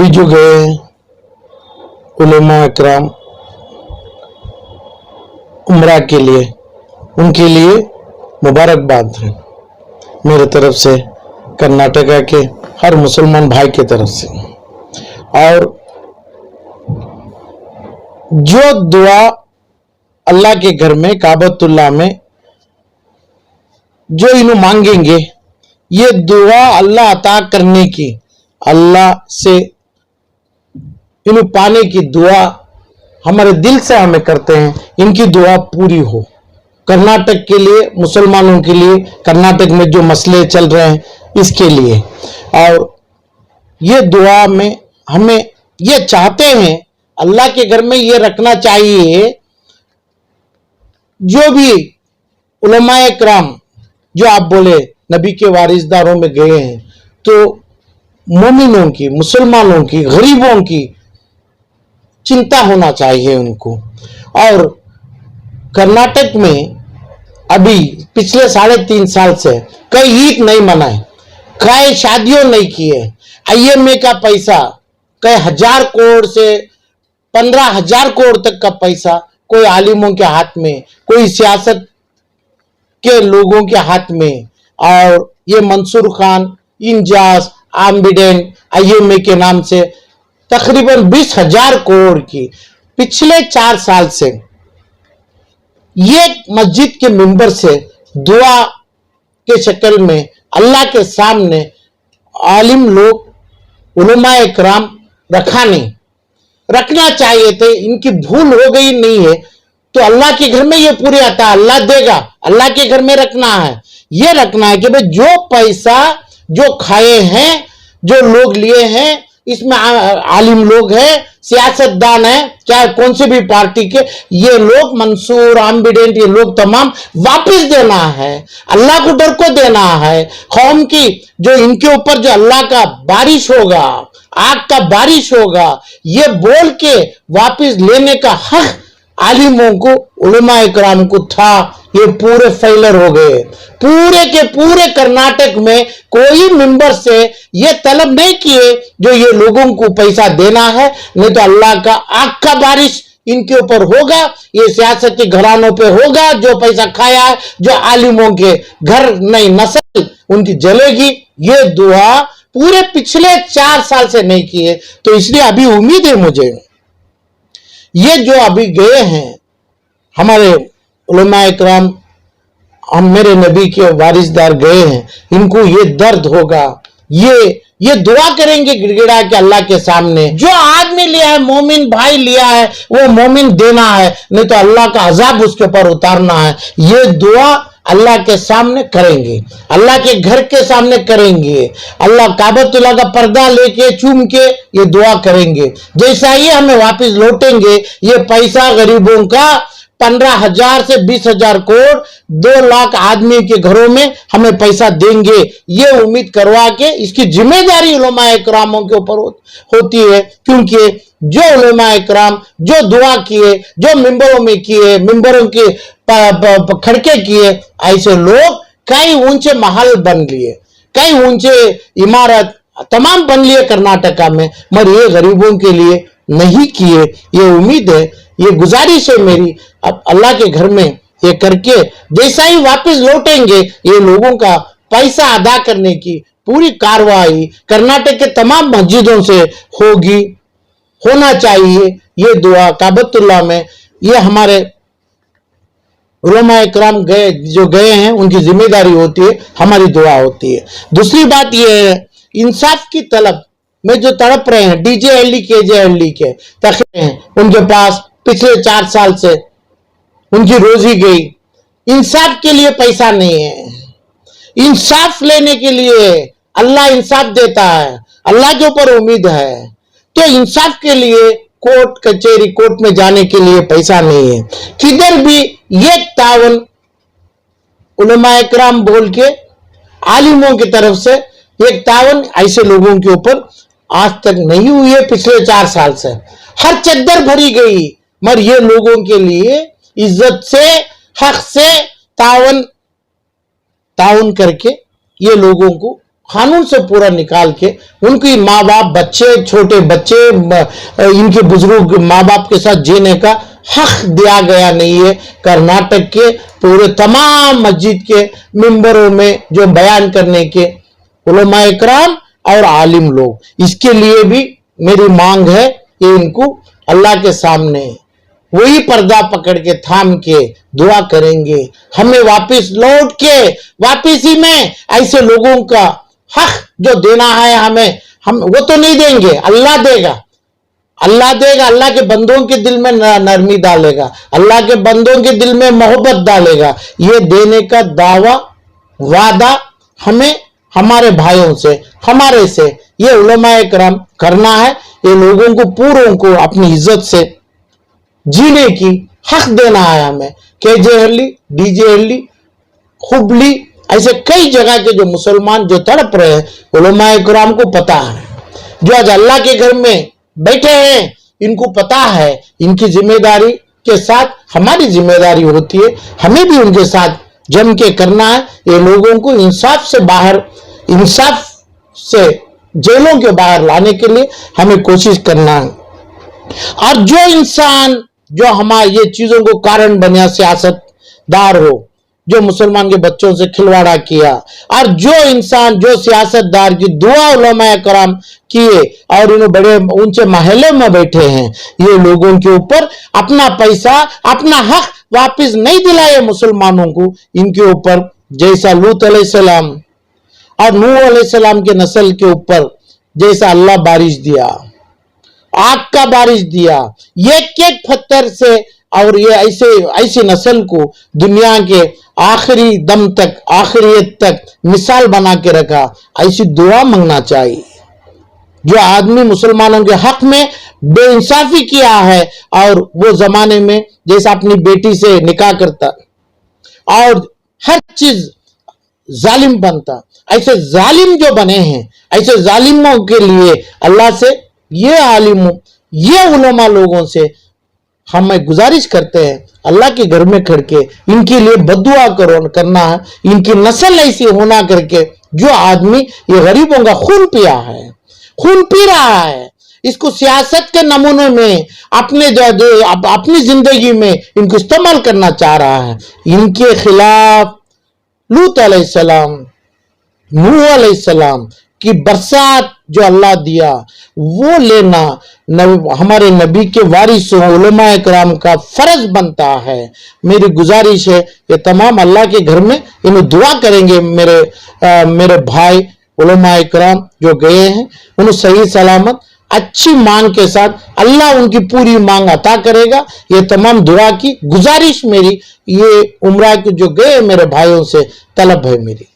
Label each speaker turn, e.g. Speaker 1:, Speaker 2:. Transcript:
Speaker 1: अभी जो गए उलेमा इकराम उम्रा के लिए, उनके लिए मुबारकबाद है मेरे तरफ से, कर्नाटका के हर मुसलमान भाई की तरफ से। और जो दुआ अल्लाह के घर में काबतुल्लाह में जो इन्हों मांगेंगे, ये दुआ अल्लाह अता करने की, अल्लाह से इन्हों पाने की दुआ हमारे दिल से हमें करते हैं, इनकी दुआ पूरी हो। कर्नाटक के लिए, मुसलमानों के लिए, कर्नाटक में जो मसले चल रहे हैं इसके लिए। और ये दुआ में हमें ये चाहते हैं, अल्लाह के घर में ये रखना चाहिए, जो भी उलमाए किराम जो आप बोले नबी के वारिसदारों में गए हैं, तो मोमिनों की, मुसलमानों की, गरीबों की चिंता होना चाहिए उनको। और कर्नाटक में अभी पिछले 3.5 साल से कई ईद नहीं मनाए, कई शादियों नहीं किए, IMA का पैसा कई 1000 करोड़ से 15,000 करोड़ तक का पैसा कोई आलिमों के हाथ में, कोई सियासत के लोगों के हाथ में। और ये मंसूर खान, इंजाज, आम्बिडेन, IMA के नाम से तकरीबन 20,000 करोड़ की पिछले 4 साल से ये मस्जिद के मिंबर से दुआ के शक्ल में अल्लाह के सामने आलिम लोग, उलमा इकराम रखना चाहिए थे। इनकी भूल हो गई नहीं है तो अल्लाह के घर में ये पूरे आता, अल्लाह देगा, अल्लाह के घर में रखना है। ये रखना है कि भाई जो पैसा जो खाए हैं, जो लोग लिए हैं, इसमें आलिम लोग हैं, सियासतदान है, चाहे कौन से भी पार्टी के, ये लोग मंसूर, आम्बिडेंट, ये लोग तमाम वापस देना है, अल्लाह को डर को देना है। कौम की जो इनके ऊपर जो अल्लाह का बारिश होगा, आग का बारिश होगा, ये बोल के वापस लेने का हक आलिमों को, उलमा इकराम को था। ये पूरे फेलर हो गए। पूरे के पूरे कर्नाटक में कोई मेंबर से ये तलब नहीं किए जो ये लोगों को पैसा देना है, नहीं तो अल्लाह का आग का बारिश इनके ऊपर होगा, ये सियासत के घरानों पे होगा। जो पैसा खाया है, जो आलिमों के घर नहीं, नस्ल उनकी जलेगी। ये दुआ पूरे पिछले 4 साल से नहीं किए, तो इसलिए अभी उम्मीद है मुझे, ये जो अभी गए हैं हमारे उलमा इकराम, हम मेरे नबी के वारिसदार गए हैं, इनको ये दर्द होगा, ये दुआ करेंगे गिड़गिड़ा के अल्लाह के सामने, जो आदमी लिया है, मोमिन भाई लिया है, वो मोमिन देना है, नहीं तो अल्लाह का अजाब उसके ऊपर उतारना है। ये दुआ अल्लाह के सामने करेंगे, अल्लाह के घर के सामने करेंगे, अल्लाह काबतुल्लाह का पर्दा लेके चूम के ये दुआ करेंगे। जैसा ही हमें वापस लौटेंगे, ये पैसा गरीबों का 15,000 से 20,000 करोड़ 2 लाख आदमी के घरों में हमें पैसा देंगे, ये उम्मीद करवा के इसकी जिम्मेदारी उलमा इकरामों के ऊपर होती है। क्योंकि जो उलमा इकराम जो दुआ किए, जो मिंबरों में किए, मिंबरों के खड़के किए, ऐसे लोग कई ऊंचे महल बन लिए, कई ऊंचे इमारत तमाम बन लिए कर्नाटका में, मगर ये गरीबों के लिए नहीं किए। ये उम्मीद है, ये गुजारिश है मेरी, अब अल्लाह के घर में ये करके जैसा ही वापस लौटेंगे, ये लोगों का पैसा अदा करने की पूरी कार्रवाई कर्नाटक के तमाम मस्जिदों से होना चाहिए। ये दुआ काबतुल्लाह में, ये हमारे उलमा इकराम जो गए हैं उनकी जिम्मेदारी होती है, हमारी दुआ होती है। दूसरी बात ये है, इंसाफ की तलब में जो तड़प रहे हैं, DJLE KJLE के तखते हैं, उनके पास पिछले 4 साल से उनकी रोजी गई, इंसाफ के लिए पैसा नहीं है। इंसाफ लेने के लिए अल्लाह इंसाफ देता है, अल्लाह के ऊपर उम्मीद है, तो इंसाफ के लिए कोर्ट कचहरी, कोर्ट में जाने के लिए पैसा नहीं है। किधर भी ये तावन उलमा इकराम बोल के आलिमों की तरफ से एक तावन ऐसे लोगों के ऊपर आज तक नहीं हुई है। पिछले 4 साल से हर चद्दर भरी गई, मगर ये लोगों के लिए इज्जत से, हक से तावन करके ये लोगों को कानून से पूरा निकाल के उनकी माँ बाप, बच्चे, छोटे बच्चे, इनके बुजुर्ग माँ बाप के साथ जीने का हक दिया गया नहीं है। कर्नाटक के पूरे तमाम मस्जिद के मिंबरों में जो बयान करने के उलमा इकराम और आलिम लोग, इसके लिए भी मेरी मांग है कि इनको अल्लाह के सामने वही पर्दा पकड़ के थाम के दुआ करेंगे, हमें वापस लौट के वापसी में ऐसे लोगों का हक जो देना है हमें, हम वो तो नहीं देंगे, अल्लाह देगा, अल्लाह देगा। अल्लाह के बंदों के दिल में नरमी डालेगा, अल्लाह के बंदों के दिल में मोहब्बत डालेगा। ये देने का दावा वादा हमें हमारे भाइयों से, हमारे से, ये उलमा इकराम करना है। ये लोगों को पूरों को अपनी इज्जत से जीने की हक देना है हमें। केजे हल्ली, डीजे हल्ली, हुबली, ऐसे कई जगह के जो मुसलमान जो तड़प रहे हैं, उलमा इकराम को पता है। जो आज अल्लाह के घर में बैठे हैं, इनको पता है, इनकी जिम्मेदारी के साथ हमारी जिम्मेदारी होती है, हमें भी उनके साथ जम के करना है। ये लोगों को इंसाफ से बाहर, इंसाफ से जेलों के बाहर लाने के लिए हमें कोशिश करना है। और जो इंसान जो हमारे ये चीजों को कारण बने, सियासतदार हो जो मुसलमान के बच्चों से खिलवाड़ा किया, और जो इंसान जो सियासतदार की दुआ उलमा कराम किए और इन्होंने बड़े ऊंचे महलों में बैठे हैं, ये लोगों के ऊपर अपना पैसा, अपना हक वापस नहीं दिलाए मुसलमानों को, इनके ऊपर जैसा लूत अलैहिस्सलाम और नूह अलैहिस्सलाम के नस्ल के ऊपर जैसा अल्लाह बारिश दिया, आग का बारिश दिया, एक एक पत्थर से, और ये ऐसी नस्ल को दुनिया के आखिरी दम तक, आखिरियत तक मिसाल बना के रखा। ऐसी दुआ मांगना चाहिए। जो आदमी मुसलमानों के हक में बेइंसाफी किया है, और वो जमाने में जैसा अपनी बेटी से निकाह करता और हर चीज जालिम बनता, ऐसे जालिम जो बने हैं, ऐसे जालिमों के लिए अल्लाह से, ये आलिमों, ये उलमा लोगों से हमें गुजारिश करते हैं, अल्लाह के घर में खड़ के इनके लिए बद्दुआ करना है। इनकी नस्ल ऐसी होना करके, जो आदमी ये गरीबों का खून पिया है, खून पी रहा है, इसको सियासत के नमूने में अपनी जिंदगी में इनको इस्तेमाल करना चाह रहा है, इनके खिलाफ लूत अलैहिस्सलाम, नूह अलैहिस्सलाम की बरसात जो अल्लाह दिया, वो लेना हमारे नबी के वारिसों उलमा इकराम का फर्ज बनता है। मेरी गुजारिश है ये तमाम अल्लाह के घर में इन्हें दुआ करेंगे। मेरे भाई उलमा इकराम जो गए हैं, उन्हें सही सलामत अच्छी मांग के साथ अल्लाह उनकी पूरी मांग अता करेगा। ये तमाम दुआ की गुजारिश मेरी, ये उम्रा के जो गए मेरे भाइयों से तलब है मेरी।